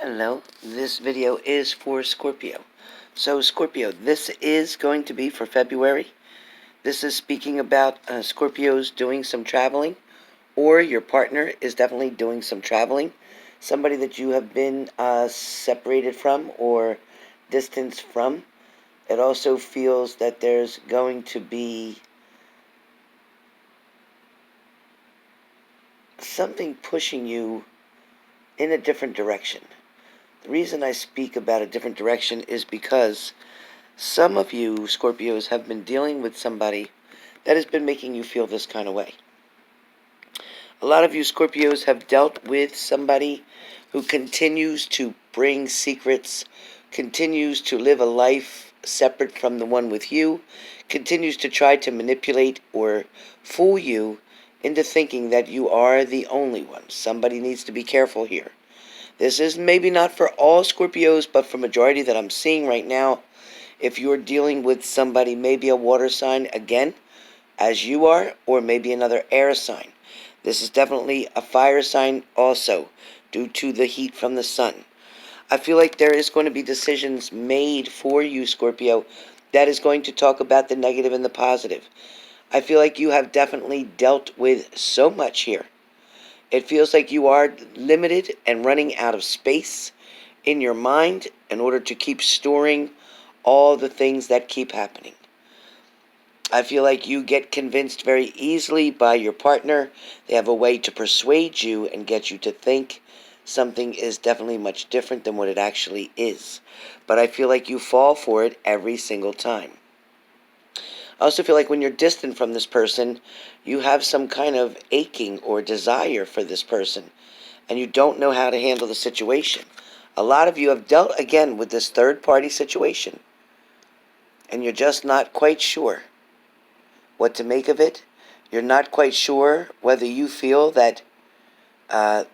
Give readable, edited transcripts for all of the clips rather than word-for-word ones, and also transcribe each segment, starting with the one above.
Hello, this video is for Scorpio. So Scorpio, this is going to be for February. This is speaking about Scorpios doing some traveling, or your partner is definitely doing some traveling. Somebody that you have been separated from or distanced from. It also feels that there's going to be something pushing you in a different direction. The reason I speak about a different direction is because some of you Scorpios have been dealing with somebody that has been making you feel this kind of way. A lot of you Scorpios have dealt with somebody who continues to bring secrets, continues to live a life separate from the one with you, continues to try to manipulate or fool you into thinking that you are the only one. Somebody needs to be careful here. This is maybe not for all Scorpios, but for majority that I'm seeing right now. If you're dealing with somebody, maybe a water sign again, as you are, or maybe another air sign. This is definitely a fire sign also, due to the heat from the sun. I feel like there is going to be decisions made for you, Scorpio, that is going to talk about the negative and the positive. I feel like you have definitely dealt with so much here. It feels like you are limited and running out of space in your mind in order to keep storing all the things that keep happening. I feel like you get convinced very easily by your partner. They have a way to persuade you and get you to think something is definitely much different than what it actually is. But I feel like you fall for it every single time. I also feel like when you're distant from this person, you have some kind of aching or desire for this person, and you don't know how to handle the situation. A lot of you have dealt, again, with this third-party situation, and you're just not quite sure what to make of it. You're not quite sure whether you feel that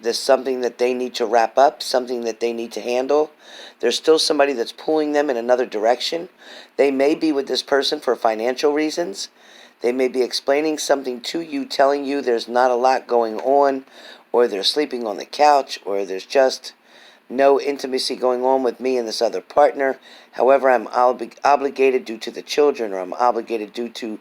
there's something that they need to wrap up, something that they need to handle. There's still somebody that's pulling them in another direction. They may be with this person for financial reasons. They may be explaining something to you, telling you there's not a lot going on, or they're sleeping on the couch, or there's just no intimacy going on with me and this other partner. However, I'm obligated due to the children, or I'm obligated due to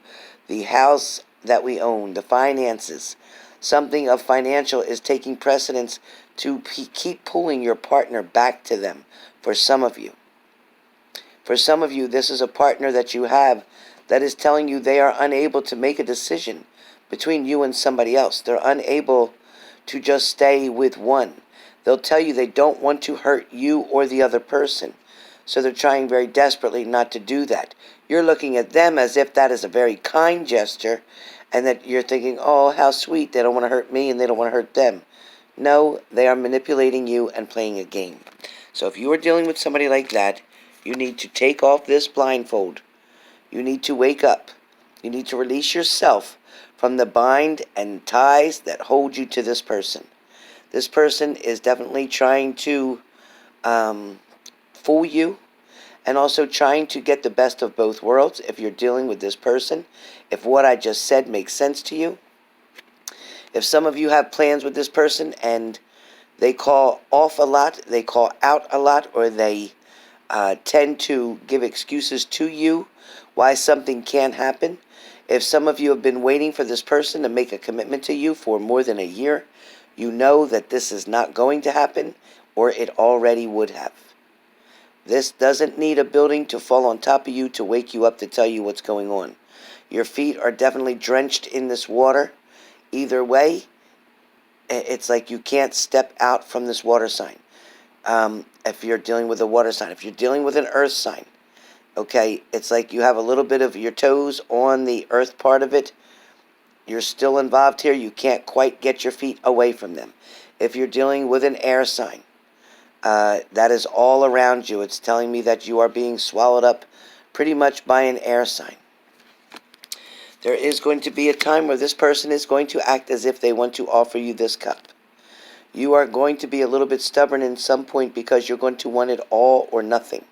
the house that we own, the finances. Something of financial is taking precedence to keep pulling your partner back to them for some of you. For some of you, this is a partner that you have that is telling you they are unable to make a decision between you and somebody else. They're unable to just stay with one. They'll tell you they don't want to hurt you or the other person, so they're trying very desperately not to do that. You're looking at them as if that is a very kind gesture, and that you're thinking, oh, how sweet, they don't want to hurt me and they don't want to hurt them. No, they are manipulating you and playing a game. So if you are dealing with somebody like that, you need to take off this blindfold. You need to wake up. You need to release yourself from the bind and ties that hold you to this person. This person is definitely trying to fool you, and also trying to get the best of both worlds. If you're dealing with this person, if what I just said makes sense to you, if some of you have plans with this person and they call off a lot, they call out a lot, or they tend to give excuses to you why something can't happen. If some of you have been waiting for this person to make a commitment to you for more than a year, you know that this is not going to happen, or it already would have. This doesn't need a building to fall on top of you to wake you up to tell you what's going on. Your feet are definitely drenched in this water. Either way, it's like you can't step out from this water sign. If you're dealing with a water sign, if you're dealing with an earth sign, okay, it's like you have a little bit of your toes on the earth part of it. You're still involved here. You can't quite get your feet away from them. If you're dealing with an air sign, that is all around you. It's telling me that you are being swallowed up pretty much by an air sign. There is going to be a time where this person is going to act as if they want to offer you this cup. You are going to be a little bit stubborn in some point because you're going to want it all or nothing.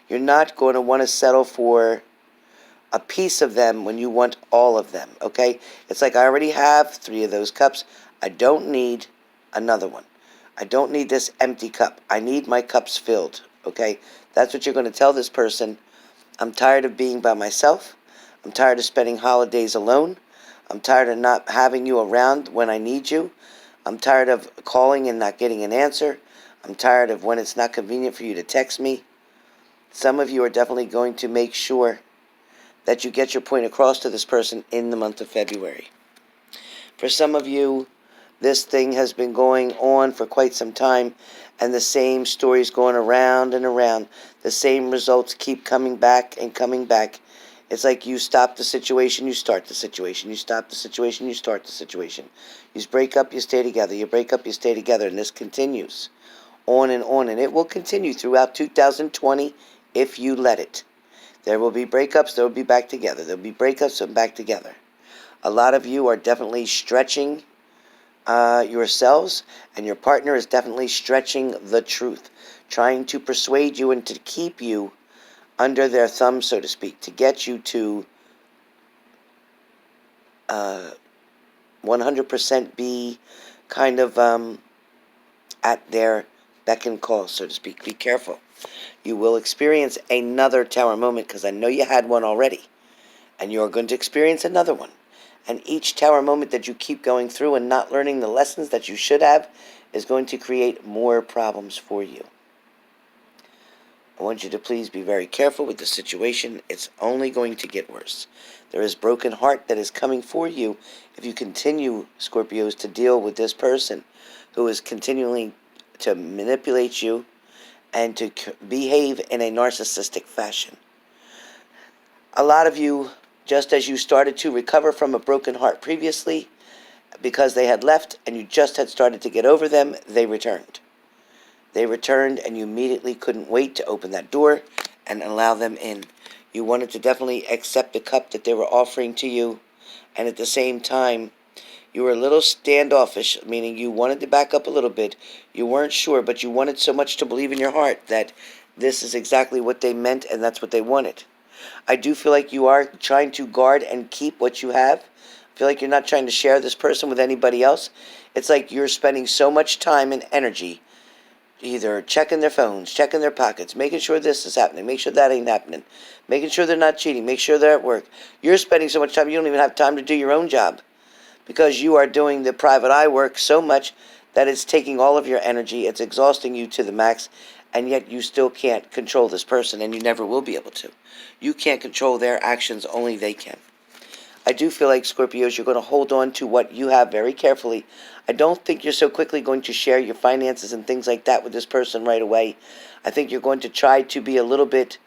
You're not going to want to settle for a piece of them when you want all of them, okay? It's like I already have 3 of those cups. I don't need another one. I don't need this empty cup. I need my cups filled, okay? That's what you're going to tell this person. I'm tired of being by myself. I'm tired of spending holidays alone. I'm tired of not having you around when I need you. I'm tired of calling and not getting an answer. I'm tired of when it's not convenient for you to text me. Some of you are definitely going to make sure that you get your point across to this person in the month of February. For some of you, this thing has been going on for quite some time, and the same stories going around and around. The same results keep coming back and coming back. It's like you stop the situation, you start the situation. You stop the situation, you start the situation. You break up, you stay together. You break up, you stay together. And this continues on. And it will continue throughout 2020 if you let it. There will be breakups, there will be back together. There will be breakups and back together. A lot of you are definitely stretching yourselves, and your partner is definitely stretching the truth, trying to persuade you and to keep you under their thumb, so to speak, to get you to 100% be kind of at their beck and call, so to speak. Be careful. You will experience another tower moment, because I know you had one already, and you're going to experience another one. And each tower moment that you keep going through and not learning the lessons that you should have is going to create more problems for you. I want you to please be very careful with the situation. It's only going to get worse. There is broken heart that is coming for you if you continue, Scorpios, to deal with this person who is continuing to manipulate you and to behave in a narcissistic fashion. A lot of you, just as you started to recover from a broken heart previously, because they had left and you just had started to get over them, they returned. They returned, and you immediately couldn't wait to open that door and allow them in. You wanted to definitely accept the cup that they were offering to you, and at the same time, you were a little standoffish, meaning you wanted to back up a little bit. You weren't sure, but you wanted so much to believe in your heart that this is exactly what they meant and that's what they wanted. I do feel like you are trying to guard and keep what you have. I feel like you're not trying to share this person with anybody else. It's like you're spending so much time and energy either checking their phones, checking their pockets, making sure this is happening, make sure that ain't happening, making sure they're not cheating, make sure they're at work. You're spending so much time you don't even have time to do your own job, because you are doing the private eye work so much that it's taking all of your energy, it's exhausting you to the max, and yet you still can't control this person, and you never will be able to. You can't control their actions, only they can. I do feel like, Scorpios, you're going to hold on to what you have very carefully. I don't think you're so quickly going to share your finances and things like that with this person right away. I think you're going to try to be a little bit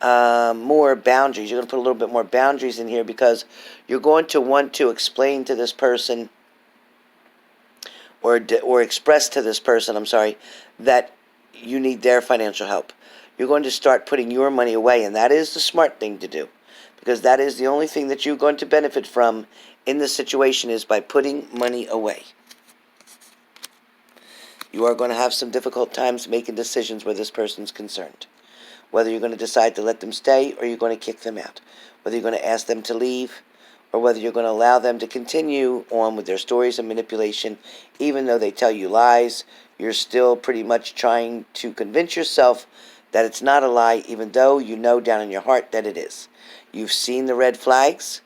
more boundaries. You're going to put a little bit more boundaries in here, because you're going to want to explain to this person or express to this person, that you need their financial help. You're going to start putting your money away, and that is the smart thing to do, because that is the only thing that you're going to benefit from in this situation, is by putting money away. You are going to have some difficult times making decisions where this person's concerned. Whether you're going to decide to let them stay or you're going to kick them out. Whether you're going to ask them to leave or whether you're going to allow them to continue on with their stories of manipulation. Even though they tell you lies, you're still pretty much trying to convince yourself that it's not a lie, even though you know down in your heart that it is. You've seen the red flags,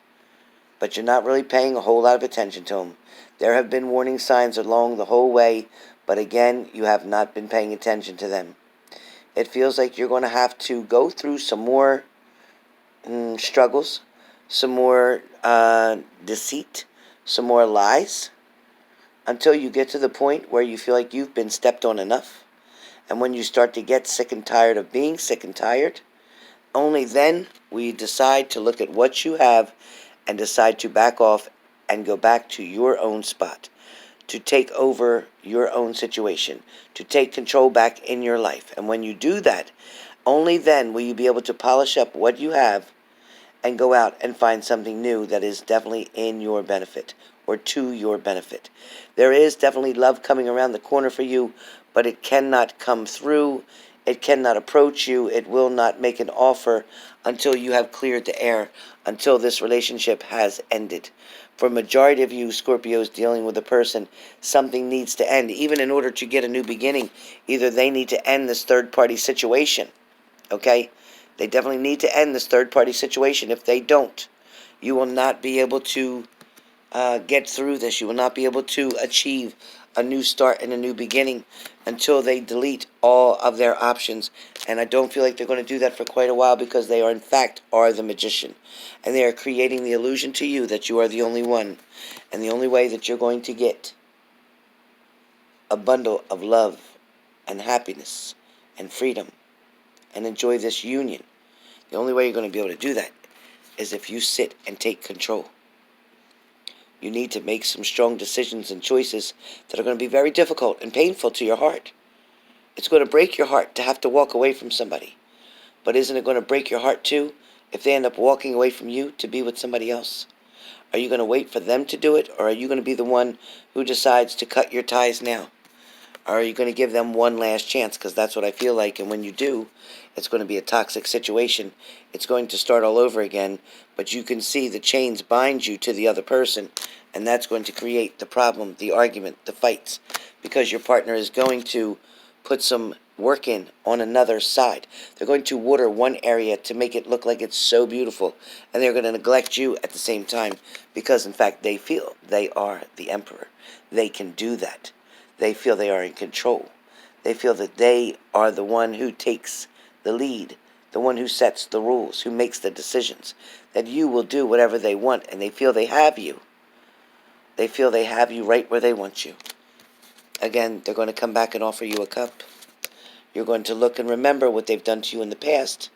but you're not really paying a whole lot of attention to them. There have been warning signs along the whole way, but again, you have not been paying attention to them. It feels like you're going to have to go through some more struggles, some more deceit, some more lies, until you get to the point where you feel like you've been stepped on enough. And when you start to get sick and tired of being sick and tired, only then will you decide to look at what you have and decide to back off and go back to your own spot, to take over your own situation, to take control back in your life. And when you do that, only then will you be able to polish up what you have and go out and find something new that is definitely in your benefit or to your benefit. There is definitely love coming around the corner for you, but it cannot come through. It cannot approach you. It will not make an offer until you have cleared the air, until this relationship has ended. For a majority of you Scorpios dealing with a person, something needs to end. Even in order to get a new beginning, either they need to end this third-party situation. Okay? They definitely need to end this third-party situation. If they don't, you will not be able to get through this. You will not be able to achieve a new start and a new beginning until they delete all of their options. And I don't feel like they're going to do that for quite a while, because they are, in fact, are the magician. And they are creating the illusion to you that you are the only one. And the only way that you're going to get a bundle of love and happiness and freedom and enjoy this union, the only way you're going to be able to do that is if you sit and take control. You need to make some strong decisions and choices that are going to be very difficult and painful to your heart. It's going to break your heart to have to walk away from somebody. But isn't it going to break your heart too if they end up walking away from you to be with somebody else? Are you going to wait for them to do it, or are you going to be the one who decides to cut your ties now? Or are you going to give them one last chance? Because that's what I feel like. And when you do, it's going to be a toxic situation. It's going to start all over again. But you can see the chains bind you to the other person. And that's going to create the problem, the argument, the fights. Because your partner is going to put some work in on another side. They're going to water one area to make it look like it's so beautiful. And they're going to neglect you at the same time. Because, in fact, they feel they are the emperor. They can do that. They feel they are in control. They feel that they are the one who takes the lead, the one who sets the rules, who makes the decisions, that you will do whatever they want, and they feel they have you. They feel they have you right where they want you. Again, they're going to come back and offer you a cup. You're going to look and remember what they've done to you in the past.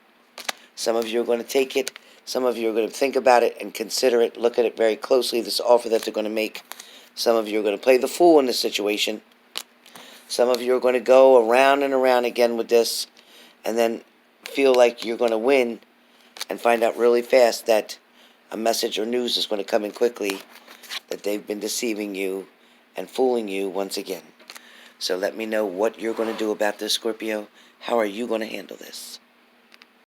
Some of you are going to take it. Some of you are going to think about it and consider it, look at it very closely, this offer that they're going to make. Some of you are going to play the fool in this situation. Some of you are going to go around and around again with this, and then feel like you're going to win, and find out really fast that a message or news is going to come in quickly that they've been deceiving you and fooling you once again. So let me know what you're going to do about this, Scorpio. How are you going to handle this?